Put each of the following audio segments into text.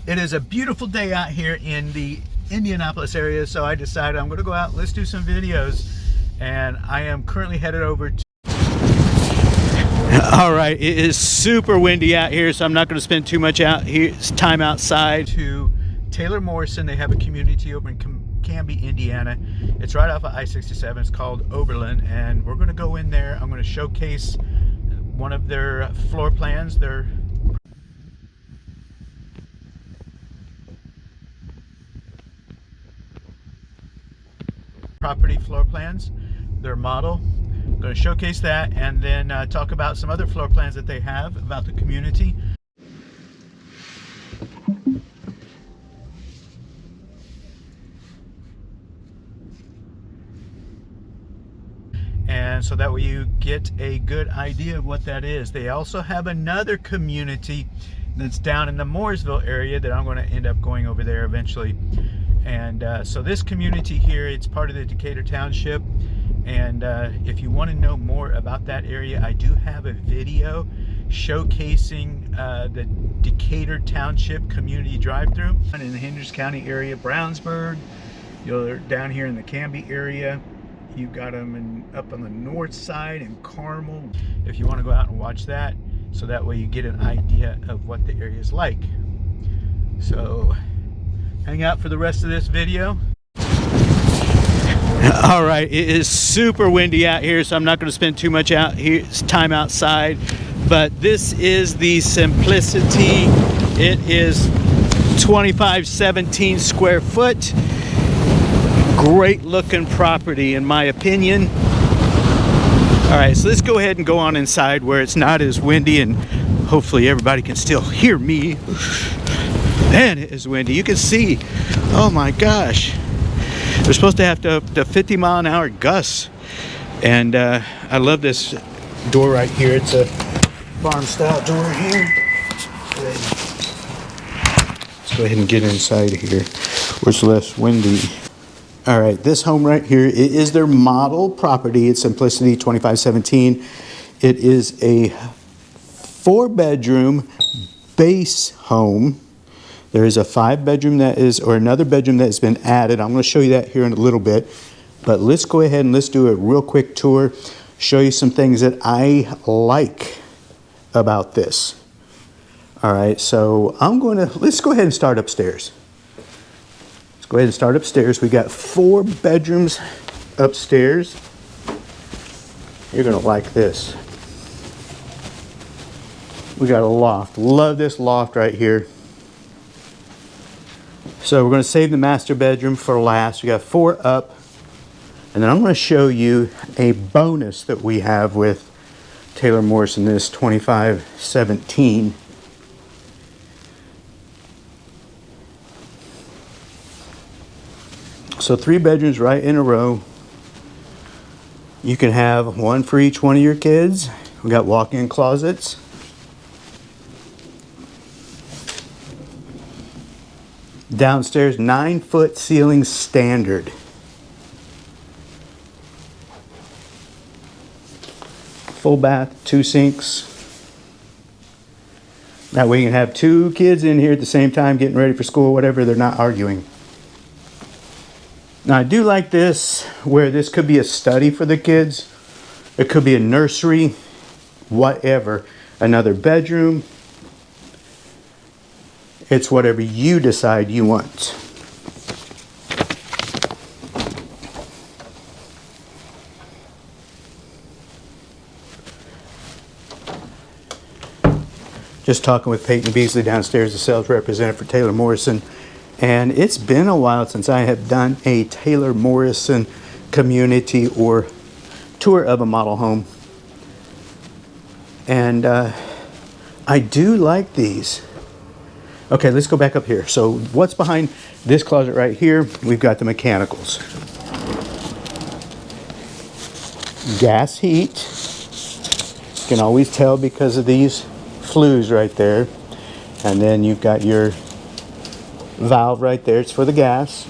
It is a beautiful day out here in the Indianapolis area, so I decided I'm going to go out, let's do some videos, and I am currently headed over to... All right, it is super windy out here, so I'm not going to spend too much time outside. To Taylor Morrison, they have a community over in Camby, Indiana. It's right off of I-67. It's called Oberlin, and we're going to go in there. I'm going to showcase one of their floor plans, their property floor plans, their model. I'm going to showcase that, and then talk about some other floor plans that they have about the community. And so that way you get a good idea of what that is. They also have another community that's down in the Mooresville area that I'm going to end up going over there eventually. And so this community here, it's part of the Decatur Township. And if you want to know more about that area, I do have a video showcasing the Decatur Township community drive-through in the Henry County area, Brownsburg. You're down here in the Camby area. You've got them up on the north side in Carmel. If you want to go out and watch that, so that way you get an idea of what the area is like. So hang out for the rest of this video. All right, it is super windy out here, so I'm not going to spend too much time outside. But this is the Simplicity. It is 2517 square foot. Great looking property in my opinion. All right, so let's go ahead and go on inside where it's not as windy, and hopefully everybody can still hear me. Man, it is windy. You can see, oh my gosh, we're supposed to have to 50-mile-an-hour gusts. And I love this door right here. It's a farm style door here. Let's go ahead and get inside here where it's less windy. All right, this home right here, it is their model property. It's Simplicity 2517. It is a 4-bedroom base home. There is a 5-bedroom that is, or another bedroom that has been added. I'm going to show you that here in a little bit. But let's go ahead and let's do a real quick tour, show you some things that I like about this. All right, so let's go ahead and start upstairs. Let's go ahead and start upstairs. We got 4 bedrooms upstairs. You're gonna like this. We got a loft. Love this loft right here. So we're gonna save the master bedroom for last. We got 4 up. And then I'm gonna show you a bonus that we have with Taylor Morrison, this 2517. So 3 bedrooms right in a row. You can have one for each one of your kids. We got walk-in closets. Downstairs, 9-foot ceiling standard. Full bath, 2 sinks. That way you can have 2 kids in here at the same time getting ready for school, whatever, they're not arguing. Now I do like this, where this could be a study for the kids. It could be a nursery, whatever. Another bedroom. It's whatever you decide you want. Just talking with Peyton Beasley downstairs, the sales representative for Taylor Morrison. And it's been a while since I have done a Taylor Morrison community or tour of a model home. And I do like these. Okay, let's go back up here. So what's behind this closet right here? We've got the mechanicals. Gas heat. You can always tell because of these flues right there. And then you've got your valve right there. It's for the gas.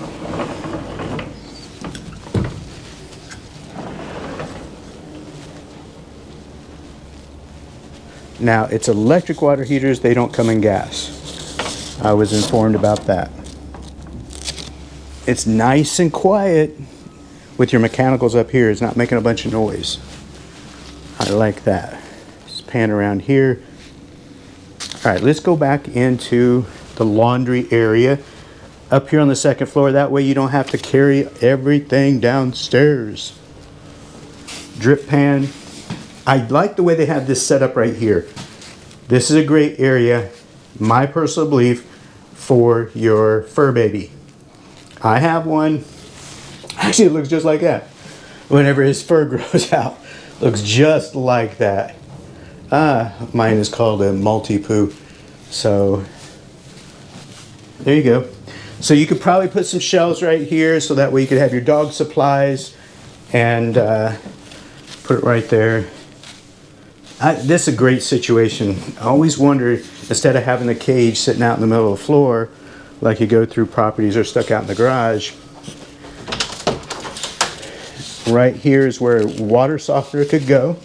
Now it's electric water heaters. They don't come in gas. I was informed about that. It's nice and quiet with your mechanicals up here. It's not making a bunch of noise. I like that. Just pan around here. All right, let's go back into the laundry area up here on the second floor. That way you don't have to carry everything downstairs. Drip pan. I like the way they have this set up right here. This is a great area, my personal belief, for your fur baby. I have one. Actually, it looks just like that. Whenever his fur grows out, looks just like that. Mine is called a multi-poo. So there you go. So you could probably put some shelves right here, so that way you could have your dog supplies and put it right there. This is a great situation. I always wonder, instead of having the cage sitting out in the middle of the floor, like you go through properties or stuck out in the garage, right here is where water softener could go.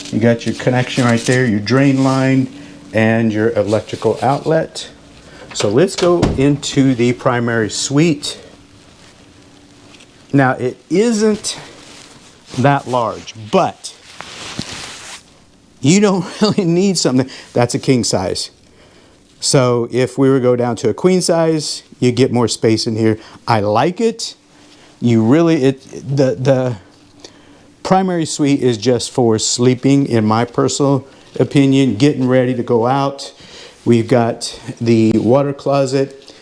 You got your connection right there, your drain line, and your electrical outlet. So let's go into the primary suite. Now, it isn't that large, but you don't really need something that's a king size. So if we were to go down to a queen size, you get more space in here. I like it. The primary suite is just for sleeping, in my personal opinion, getting ready to go out. We've got the water closet.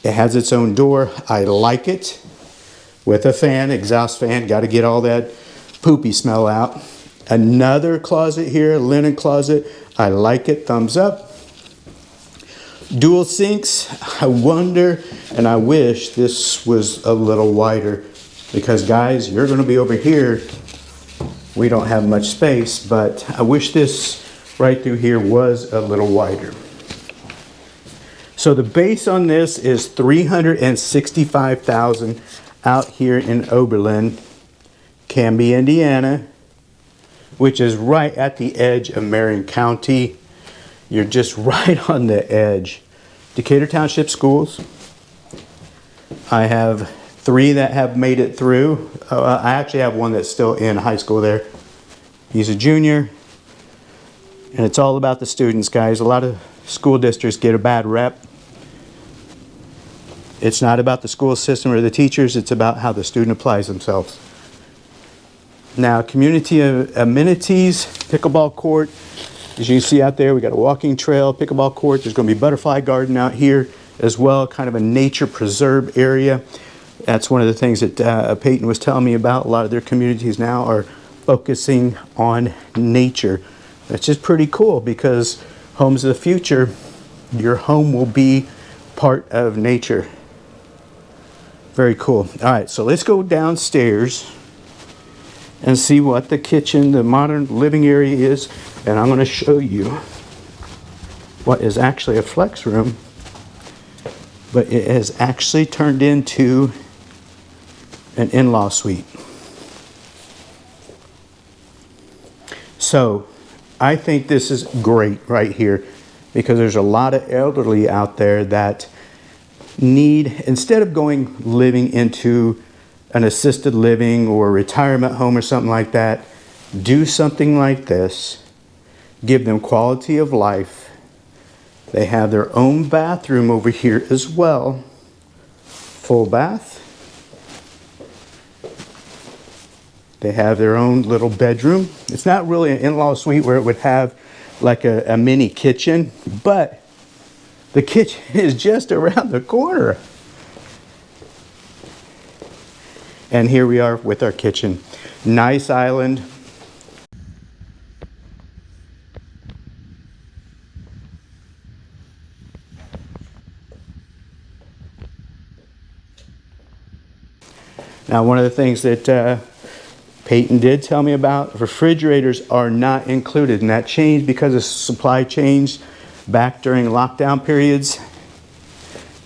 It has its own door. I like it. With a fan, exhaust fan, got to get all that poopy smell out. Another closet here, linen closet. I like it, thumbs up. Dual sinks. I wonder and I wish this was a little wider, because guys, you're going to be over here. We don't have much space, but I wish this right through here was a little wider. So the base on this is $365,000 out here in Oberlin, Camby, Indiana, which is right at the edge of Marion County. You're just right on the edge. Decatur Township schools. I have 3 that have made it through. I actually have one that's still in high school there. He's a junior. And it's all about the students, guys. A lot of school districts get a bad rep. It's not about the school system or the teachers. It's about how the student applies themselves. Now, community amenities, pickleball court. As you can see out there, we got a walking trail, pickleball court. There's going to be butterfly garden out here as well, kind of a nature preserve area. That's one of the things that Peyton was telling me about. A lot of their communities now are focusing on nature. That's just pretty cool, because homes of the future, your home will be part of nature. Very cool. All right, so let's go downstairs and see what the kitchen, the modern living area is. And I'm going to show you what is actually a flex room, but it has actually turned into an in-law suite. So I think this is great right here, because there's a lot of elderly out there that need, instead of living into an assisted living or retirement home or something like that, do something like this. Give them quality of life. They have their own bathroom over here as well. Full bath. They have their own little bedroom. It's not really an in-law suite where it would have like a mini kitchen, but the kitchen is just around the corner. And here we are with our kitchen. Nice island. Now, one of the things that Peyton did tell me about, refrigerators are not included, and that changed because of supply chains back during lockdown periods.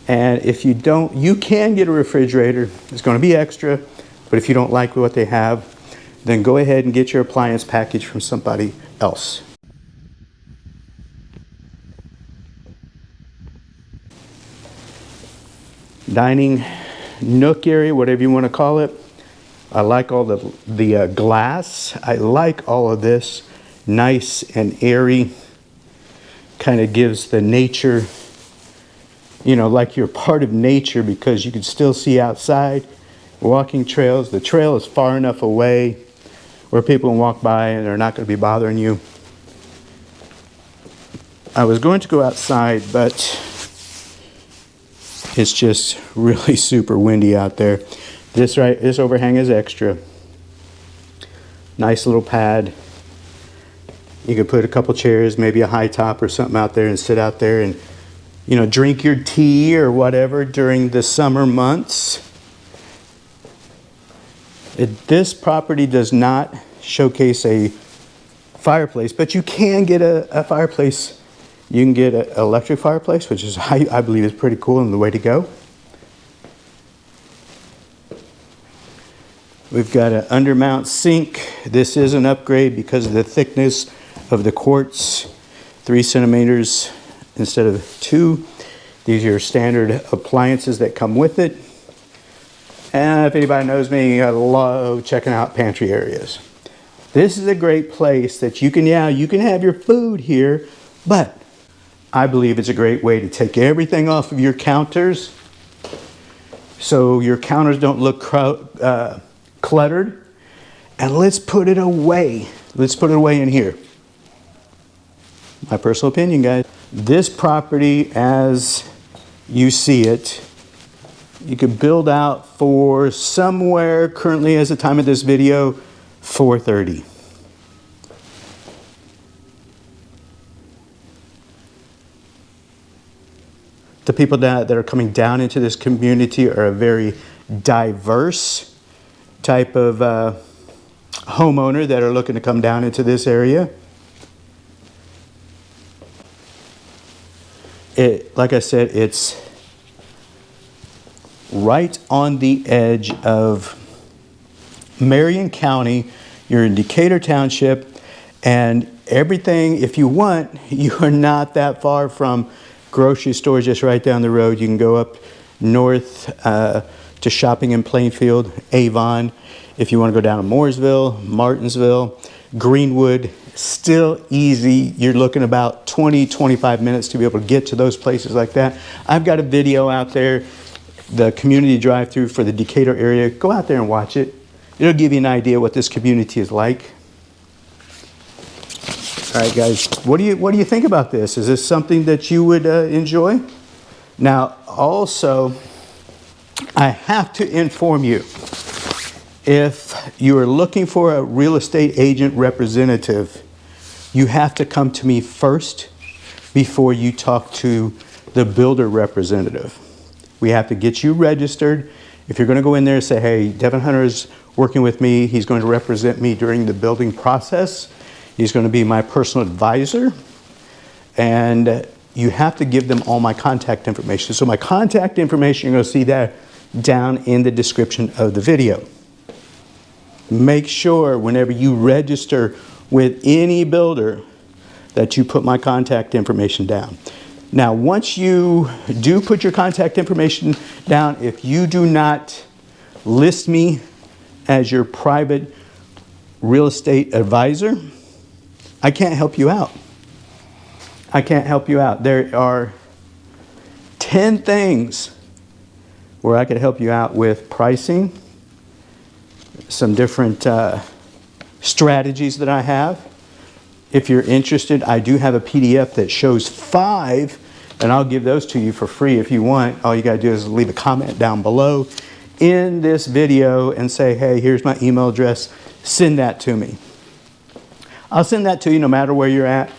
And if you don't, you can get a refrigerator. It's going to be extra, but if you don't like what they have, then go ahead and get your appliance package from somebody else. dining nook area, whatever you want to call it. I like all the glass. I like all of this. Nice and airy. Kind of gives the nature, you know, like you're part of nature, because you can still see outside. Walking trails. The trail is far enough away where people can walk by and they're not going to be bothering you. I was going to go outside, but it's just really super windy out there. This overhang is extra. Nice little pad. You could put a couple chairs, maybe a high top or something out there, and sit out there and, you know, drink your tea or whatever during the summer months. This property does not showcase a fireplace, but you can get a fireplace. You can get an electric fireplace, which is, I believe, is pretty cool and the way to go. We've got an undermount sink. This is an upgrade because of the thickness of the quartz, 3 centimeters instead of 2. These are your standard appliances that come with it. And if anybody knows me, I love checking out pantry areas. This is a great place that you can have your food here, but I believe it's a great way to take everything off of your counters so your counters don't look cluttered. And let's put it away. Let's put it away in here. My personal opinion, guys. This property, as you see it, you could build out for somewhere currently, as the time of this video, $430. The people that are coming down into this community are a very diverse type of homeowner that are looking to come down into this area. Like I said, it's right on the edge of Marion County. You're in Decatur Township, and everything, if you want, you are not that far from grocery stores just right down the road. You can go up north to shopping in Plainfield, Avon. If you want to go down to Mooresville, Martinsville, Greenwood, still easy. You're looking about 20-25 minutes to be able to get to those places like that. I've got a video out there, the community drive-through for the Decatur area. Go out there and watch it. It'll give you an idea what this community is like. All right, guys, what do you think about this? Is this something that you would enjoy? Now, also, I have to inform you, if you are looking for a real estate agent representative, you have to come to me first before you talk to the builder representative. We have to get you registered. If you're going to go in there and say, hey, Devin Hunter is working with me, he's going to represent me during the building process, he's going to be my personal advisor, and you have to give them all my contact information. So my contact information, you're going to see that down in the description of the video. Make sure whenever you register with any builder that you put my contact information down. Now, once you do put your contact information down, if you do not list me as your private real estate advisor, I can't help you out. I can't help you out. There are 10 things where I could help you out with pricing, some different strategies that I have. If you're interested, I do have a PDF that shows 5, and I'll give those to you for free if you want. All you got to do is leave a comment down below in this video and say, hey, here's my email address. Send that to me. I'll send that to you no matter where you're at,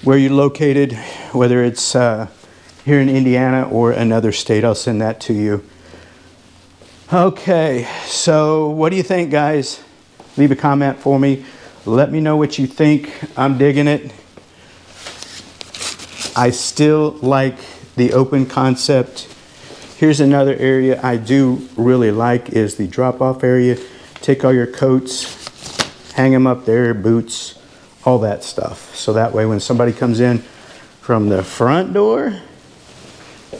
where you're located, whether it's here in Indiana or another state. I'll send that to you. Okay, so what do you think, guys? Leave a comment for me. Let me know what you think. I'm digging it. I still like the open concept. Here's another area I do really like is the drop-off area. Take all your coats, hang them up there, boots, all that stuff. So that way when somebody comes in from the front door,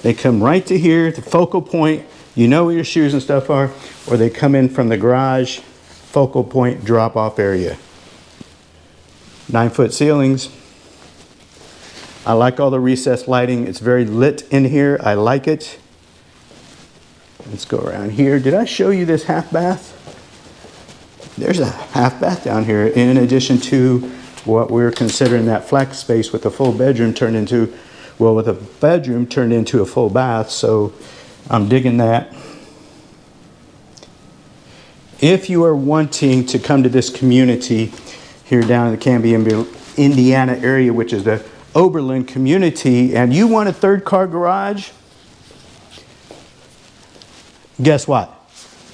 They come right to here, the focal point. You know where your shoes and stuff are, or they come in from the garage, focal point drop-off area. 9-foot ceilings. I like all the recessed lighting. It's very lit in here. I like it. Let's go around here. Did I show you this half bath? There's a half bath down here, in addition to what we're considering that flex space with a full bedroom turned into, well, with a bedroom turned into a full bath. So I'm digging that. If you are wanting to come to this community here down in the Camby, Indiana area, which is the Oberlin community, and you want a third car garage, guess what?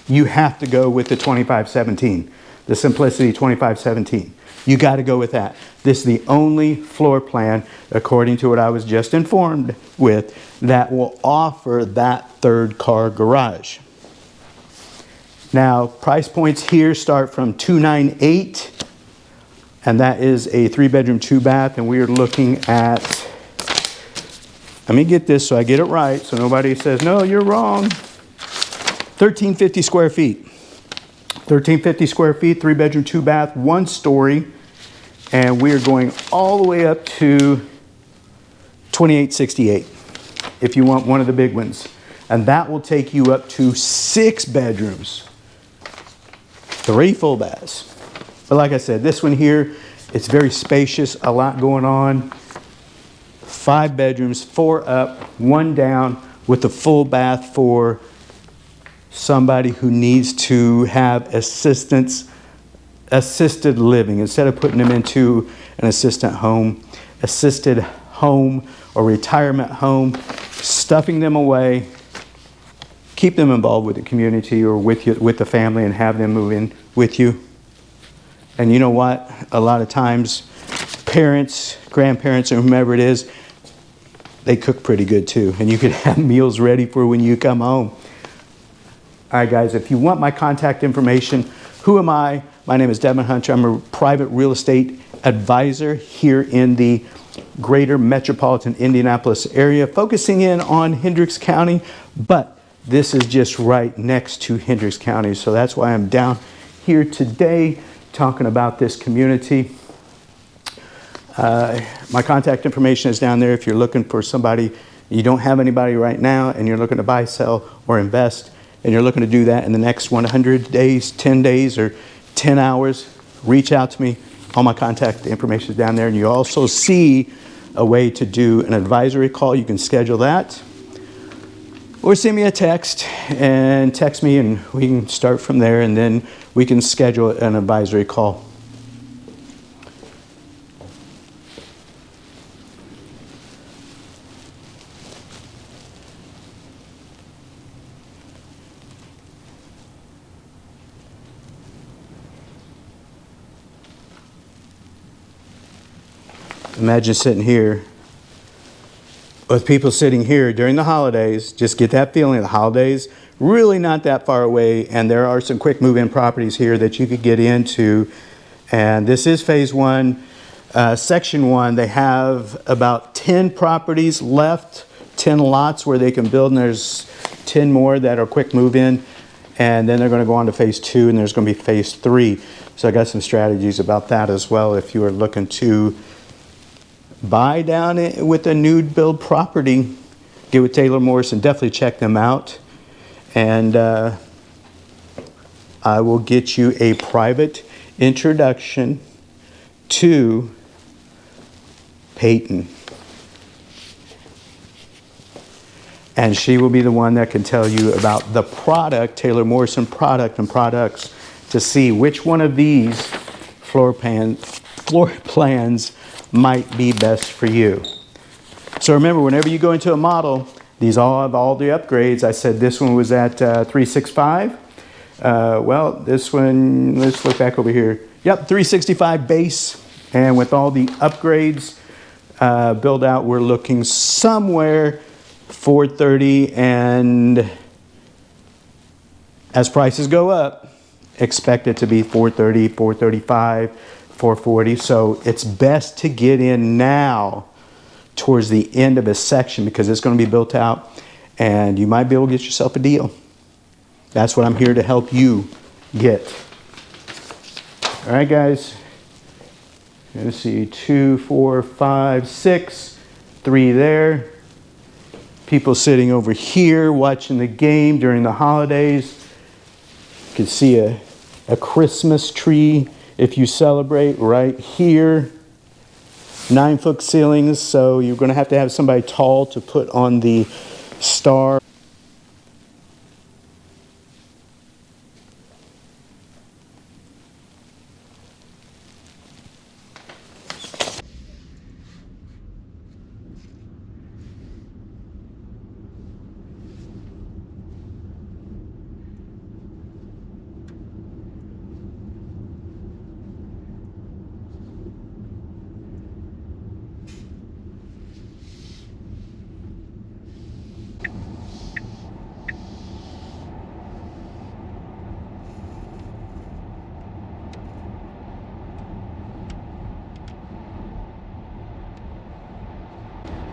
You have to go with the 2517, the Simplicity 2517. You got to go with that. This is the only floor plan, according to what I was just informed with, that will offer that third car garage. Now, price points here start from $298, and that is a 3-bedroom, 2-bath, and we are looking at, let me get this so I get it right, so nobody says, no, you're wrong. 1350 square feet. 1350 square feet, 3-bedroom, 2-bath, 1-story, and we are going all the way up to 2868 if you want one of the big ones. And that will take you up to 6 bedrooms, 3 full baths. But like I said, this one here, it's very spacious, a lot going on. 5 bedrooms, 4 up, 1 down, with a full bath for somebody who needs to have assisted living. Instead of putting them into an assisted home or retirement home, stuffing them away, keep them involved with the community or with the family, and have them move in with you. And you know what? A lot of times, parents, grandparents, or whomever it is, they cook pretty good too. And you could have meals ready for when you come home. All right, guys, if you want my contact information, who am I? My name is Devin Hunter. I'm a private real estate advisor here in the greater metropolitan Indianapolis area, focusing in on Hendricks County, but this is just right next to Hendricks County. So that's why I'm down here today talking about this community. My contact information is down there if you're looking for somebody, you don't have anybody right now, and you're looking to buy, sell, or invest, and you're looking to do that in the next 100 days, 10 days, or 10 hours, reach out to me. All my contact information is down there. And you also see a way to do an advisory call. You can schedule that. Or send me a text and text me, and we can start from there, and then we can schedule an advisory call. Imagine sitting here with people sitting here during the holidays. Just get that feeling. The holidays really not that far away, and there are some quick move-in properties here that you could get into. And this is phase 1, section 1. They have about 10 properties left, 10 lots where they can build, and there's 10 more that are quick move-in. And then they're going to go on to phase 2, and there's going to be phase 3. So I got some strategies about that as well if you are looking to buy down with a new build property. Get with Taylor Morrison. Definitely check them out. And I will get you a private introduction to Peyton. And she will be the one that can tell you about the product, Taylor Morrison product and products, to see which one of these floor plans might be best for you. So remember, whenever you go into a model, these all have all the upgrades. I said this one was at 365. Well, this one, let's look back over here. Yep, 365 base. And with all the upgrades build out, we're looking somewhere 430. And as prices go up, expect it to be 430, 435, 440. So it's best to get in now towards the end of a section because it's going to be built out, and you might be able to get yourself a deal. That's what I'm here to help you get. All right, guys. Let's see, 2, 4, 5, 6, 3 there. People sitting over here watching the game during the holidays. You can see a Christmas tree if you celebrate right here. 9-foot ceilings, so you're going to have somebody tall to put on the star.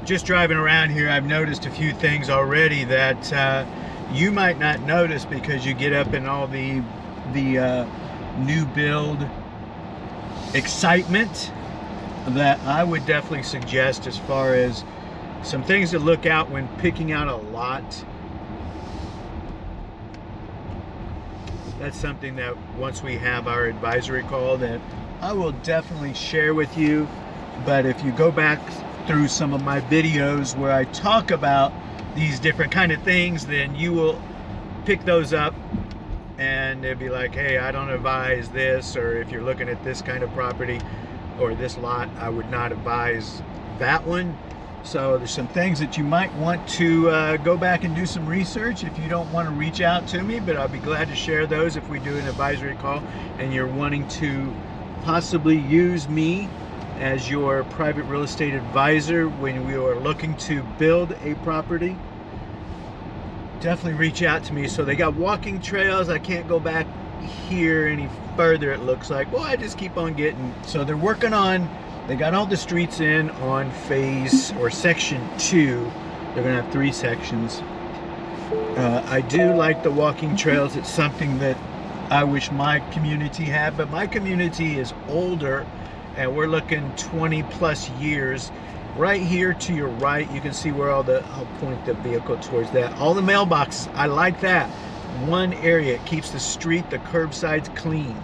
Just driving around here, I've noticed a few things already that you might not notice because you get up in all the new build excitement, that I would definitely suggest as far as some things to look out when picking out a lot. That's something that once we have our advisory call that I will definitely share with you. But if you go back through some of my videos where I talk about these different kind of things, then you will pick those up and it'll be like, hey, I don't advise this, or if you're looking at this kind of property or this lot, I would not advise that one. So there's some things that you might want to go back and do some research if you don't want to reach out to me, but I'll be glad to share those if we do an advisory call and you're wanting to possibly use me as your private real estate advisor when we are looking to build a property. Definitely reach out to me. So they got walking trails. I can't go back here any further, it looks like. Well, I just keep on getting. So they're working on, they got all the streets in on phase or section 2. They're gonna have 3 sections. I do like the walking trails. It's something that I wish my community had, but my community is older and we're looking 20 plus years. Right here to your right, you can see where I'll point the vehicle towards that. All the mailboxes, I like that. One area, it keeps the street, the curbsides clean.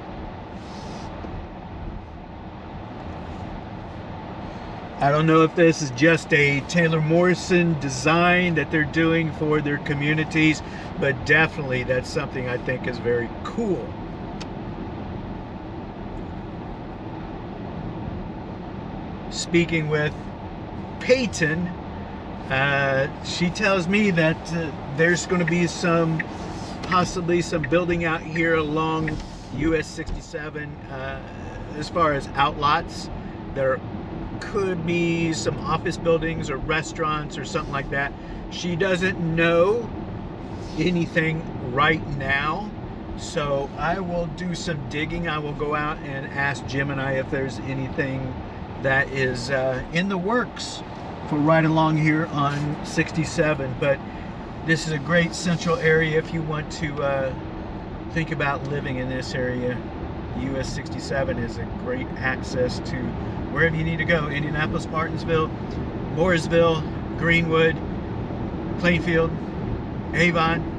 I don't know if this is just a Taylor Morrison design that they're doing for their communities, but definitely that's something I think is very cool. Speaking with Peyton, she tells me that there's going to be possibly some building out here along US 67 as far as outlots. There could be some office buildings or restaurants or something like that. She doesn't know anything right now, so I will do some digging. I will go out and ask Gemini if there's anything that is in the works for right along here on 67. But this is a great central area if you want to think about living in this area. US 67 is a great access to wherever you need to go. Indianapolis, Martinsville, Mooresville, Greenwood, Plainfield, Avon.